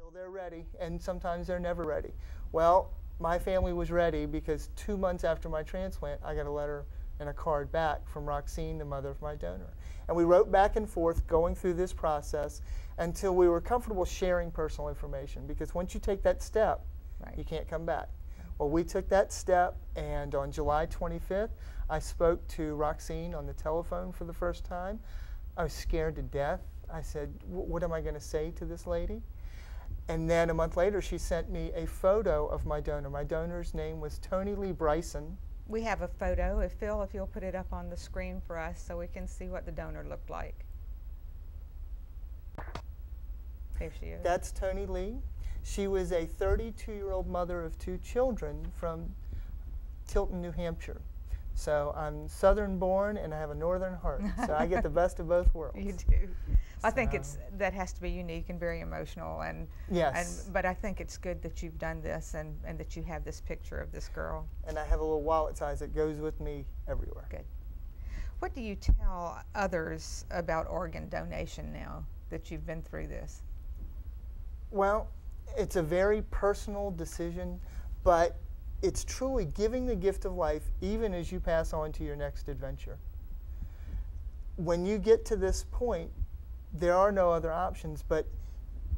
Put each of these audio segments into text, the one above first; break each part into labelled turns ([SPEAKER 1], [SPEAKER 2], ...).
[SPEAKER 1] until they're ready, and sometimes they're never ready. Well, my family was ready because 2 months after my transplant, I got a letter and a card back from Roxine, the mother of my donor. And we wrote back and forth going through this process until we were comfortable sharing personal information, because once you take that step, you can't come back. Well, we took that step, and on July 25th, I spoke to Roxine on the telephone for the first time. I was scared to death. I said, what am I going to say to this lady? And then a month later, she sent me a photo of my donor. My donor's name was Tony Lee Bryson.
[SPEAKER 2] We have a photo. Phil, if you'll put it up on the screen for us so we can see what the donor looked like. There she is.
[SPEAKER 1] That's Tony Lee. She was a 32-year-old mother of 2 children from Tilton, New Hampshire. So I'm southern born and I have a northern heart. So I get the best of both worlds.
[SPEAKER 2] You do. I think that has to be unique and very emotional, and but I think it's good that you've done this and that you have this picture of this girl.
[SPEAKER 1] And I have a little wallet size that goes with me everywhere.
[SPEAKER 2] Good. What do you tell others about organ donation now that you've been through this?
[SPEAKER 1] Well, it's a very personal decision, but it's truly giving the gift of life even as you pass on to your next adventure. When you get to this point, there are no other options, but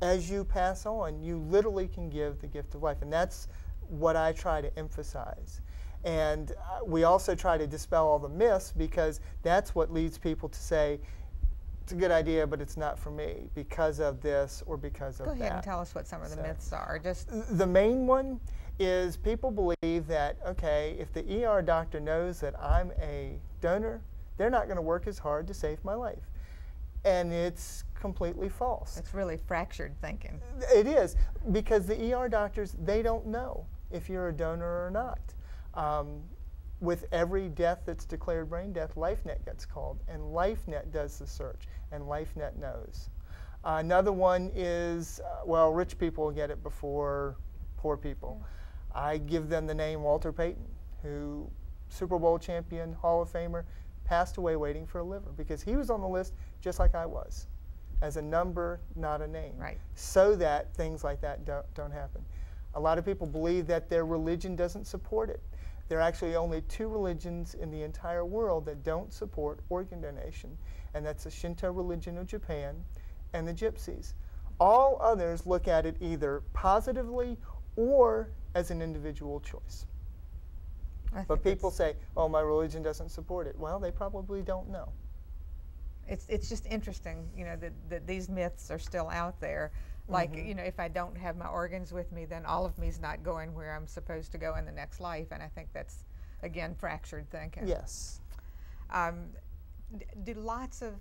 [SPEAKER 1] as you pass on, you literally can give the gift of life, and that's what I try to emphasize. And we also try to dispel all the myths, because that's what leads people to say, it's a good idea, but it's not for me because of this or because of that.
[SPEAKER 2] Go ahead and tell us what some of the myths are.
[SPEAKER 1] The main one is people believe that, okay, if the ER doctor knows that I'm a donor, they're not going to work as hard to save my life. And it's completely false.
[SPEAKER 2] It's really fractured thinking.
[SPEAKER 1] It is, because the ER doctors, they don't know if you're a donor or not. With every death that's declared brain death, LifeNet gets called, and LifeNet does the search, and LifeNet knows. Another one is, well, rich people get it before poor people. Yeah. I give them the name Walter Payton, who, Super Bowl champion, Hall of Famer, passed away waiting for a liver, because he was on the list just like I was, as a number, not a name, so that things like that don't happen. A lot of people believe that their religion doesn't support it. There are actually only 2 religions in the entire world that don't support organ donation, and that's the Shinto religion of Japan and the Gypsies. All others look at it either positively or as an individual choice. But people say, oh, my religion doesn't support it. Well, they probably don't know.
[SPEAKER 2] It's just interesting, you know, that these myths are still out there. Like, you know, if I don't have my organs with me, then all of me's not going where I'm supposed to go in the next life. And I think that's, again, fractured thinking.
[SPEAKER 1] Yes.
[SPEAKER 2] Do lots of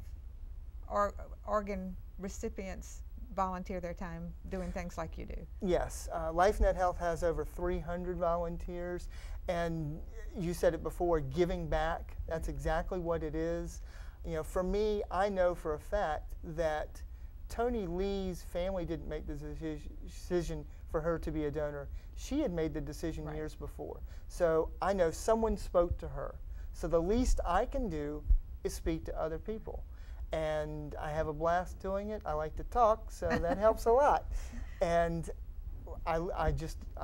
[SPEAKER 2] organ recipients volunteer their time doing things like you do?
[SPEAKER 1] Yes. LifeNet Health has over 300 volunteers. And you said it before, giving back, that's exactly what it is. You know, for me, I know for a fact that Tony Lee's family didn't make the decision for her to be a donor. She had made the decision years before. So I know someone spoke to her. So the least I can do is speak to other people. And I have a blast doing it. I like to talk, so that helps a lot. And I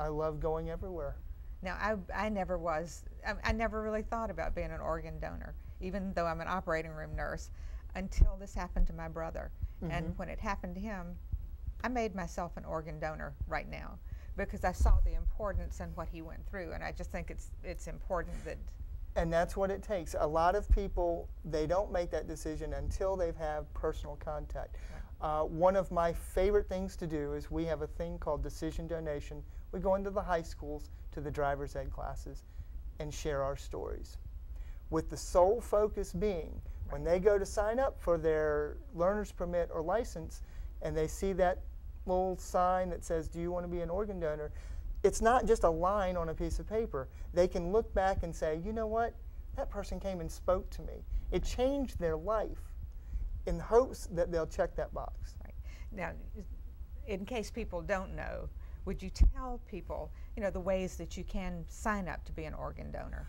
[SPEAKER 1] love going everywhere.
[SPEAKER 2] Now, I never really thought about being an organ donor, even though I'm an operating room nurse, until this happened to my brother. And when it happened to him, I made myself an organ donor right now, because I saw the importance in what he went through, and I just think it's important that...
[SPEAKER 1] And that's what it takes. A lot of people, they don't make that decision until they've had personal contact. One of my favorite things to do is we have a thing called decision donation. We go into the high schools, to the driver's ed classes, and share our stories, with the sole focus being when they go to sign up for their learner's permit or license and they see that little sign that says, do you want to be an organ donor? It's not just a line on a piece of paper. They can look back and say, you know what, that person came and spoke to me. It changed their life, in hopes that they'll check that box.
[SPEAKER 2] Right. Now, in case people don't know, would you tell people, you know, the ways that you can sign up to be an organ donor?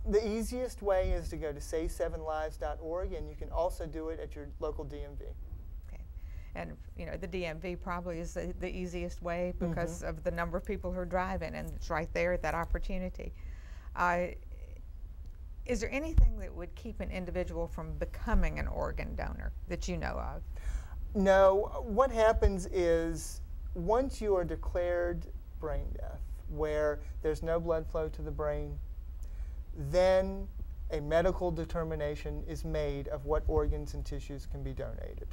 [SPEAKER 1] The easiest way is to go to save7lives.org, and you can also do it at your local DMV.
[SPEAKER 2] Okay. And you know, the DMV probably is the easiest way because of the number of people who are driving, and it's right there at that opportunity. Is there anything that would keep an individual from becoming an organ donor that you know of?
[SPEAKER 1] No. What happens is once you are declared brain death, where there's no blood flow to the brain, then a medical determination is made of what organs and tissues can be donated.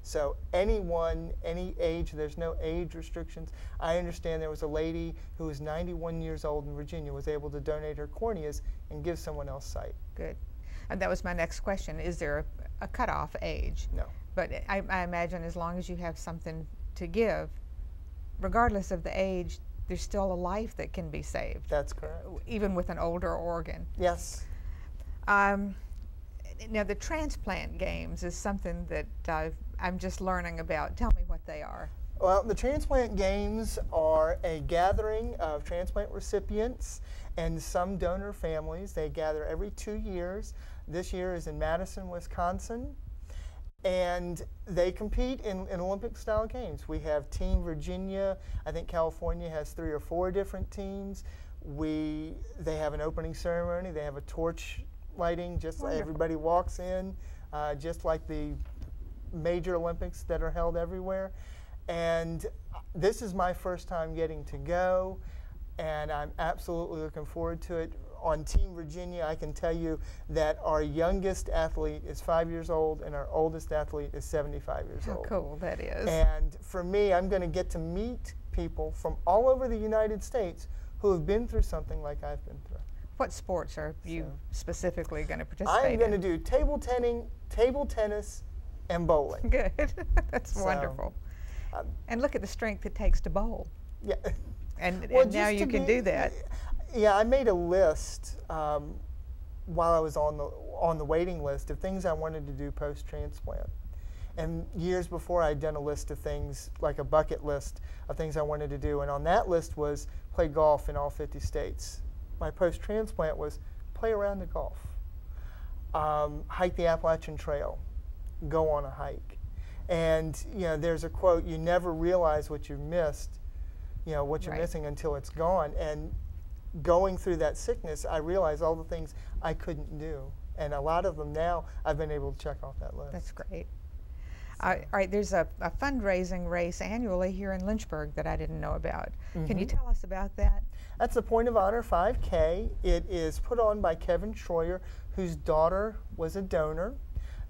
[SPEAKER 1] So anyone, any age, there's no age restrictions. I understand there was a lady who was 91 years old in Virginia, was able to donate her corneas and give someone else sight.
[SPEAKER 2] Good. And that was my next question. Is there a cutoff age?
[SPEAKER 1] No.
[SPEAKER 2] But I imagine as long as you have something to give, regardless of the age, there's still a life that can be saved.
[SPEAKER 1] That's correct.
[SPEAKER 2] Even with an older organ.
[SPEAKER 1] Yes.
[SPEAKER 2] Now, the transplant games is something that I'm just learning about. Tell me what they are.
[SPEAKER 1] Well, the transplant games are a gathering of transplant recipients and some donor families. They gather every 2 years. This year is in Madison, Wisconsin. And they compete in Olympic-style games. We have Team Virginia. I think California has 3 or 4 different teams. They have an opening ceremony. They have a torch lighting, just like everybody walks in, just like the major Olympics that are held everywhere. And this is my first time getting to go, and I'm absolutely looking forward to it. On Team Virginia, I can tell you that our youngest athlete is 5 years old, and our oldest athlete is 75 years old.
[SPEAKER 2] How cool that is.
[SPEAKER 1] And for me, I'm going to get to meet people from all over the United States who have been through something like I've been through.
[SPEAKER 2] What sports are you specifically going to participate in?
[SPEAKER 1] I'm going to do table tennis, and bowling.
[SPEAKER 2] Good. That's wonderful. And look at the strength it takes to bowl.
[SPEAKER 1] Yeah.
[SPEAKER 2] And now you can do that.
[SPEAKER 1] Yeah, I made a list while I was on the waiting list of things I wanted to do post-transplant. And years before, I'd done a list of things, like a bucket list of things I wanted to do. And on that list was play golf in all 50 states. My post-transplant was play around the Gulf, hike the Appalachian Trail, go on a hike. And you know, there's a quote, you never realize what you've missed, you know, what you're missing until it's gone. And going through that sickness, I realized all the things I couldn't do. And a lot of them now, I've been able to check off that list.
[SPEAKER 2] That's great. All right, there's a fundraising race annually here in Lynchburg that I didn't know about. Can you tell us about that?
[SPEAKER 1] That's the Point of Honor 5K. It is put on by Kevin Troyer, whose daughter was a donor.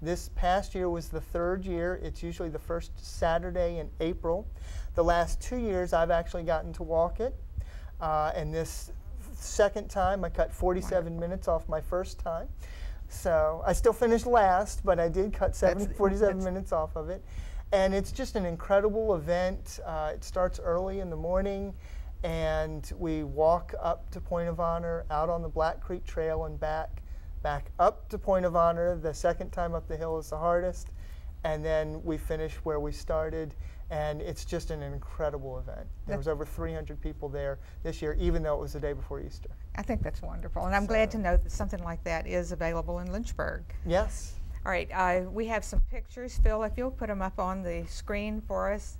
[SPEAKER 1] This past year was the 3rd year. It's usually the first Saturday in April. The last 2 years, I've actually gotten to walk it. And this second time, I cut 47 minutes off my first time. So I still finished last, but I did cut 47 minutes off of it. And it's just an incredible event. It starts early in the morning, and we walk up to Point of Honor, out on the Black Creek Trail and back up to Point of Honor. The second time up the hill is the hardest. And then we finish where we started. And it's just an incredible event. There was over 300 people there this year, even though it was the day before Easter.
[SPEAKER 2] I think that's wonderful. And I'm glad to know that something like that is available in Lynchburg.
[SPEAKER 1] Yes.
[SPEAKER 2] All right, we have some pictures. Phil, if you'll put them up on the screen for us.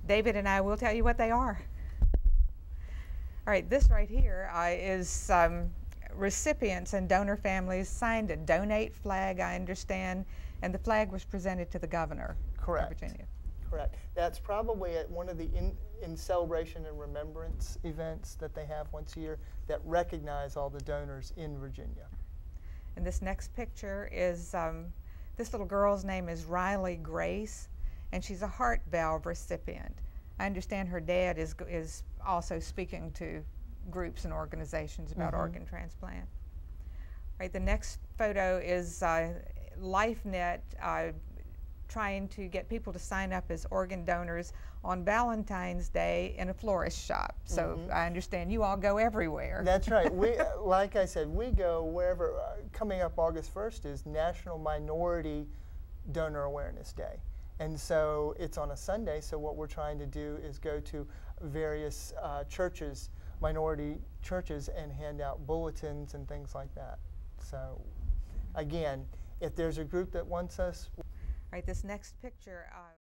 [SPEAKER 2] David and I will tell you what they are. All right, this right here is recipients and donor families signed a donate flag, I understand, and the flag was presented to the governor of Virginia.
[SPEAKER 1] Correct. That's probably at one of the in celebration and remembrance events that they have once a year that recognize all the donors in Virginia.
[SPEAKER 2] And this next picture is, this little girl's name is Riley Grace, and she's a heart valve recipient. I understand her dad is also speaking to groups and organizations about organ transplant. Right, the next photo is LifeNet trying to get people to sign up as organ donors on Valentine's Day in a florist shop. So I understand you all go everywhere.
[SPEAKER 1] That's right. We, like I said, we go wherever. Coming up August 1st is National Minority Donor Awareness Day. And so it's on a Sunday, so what we're trying to do is go to various churches, minority churches, and hand out bulletins and things like that. So again, if there's a group that wants us.
[SPEAKER 2] Right, this next picture.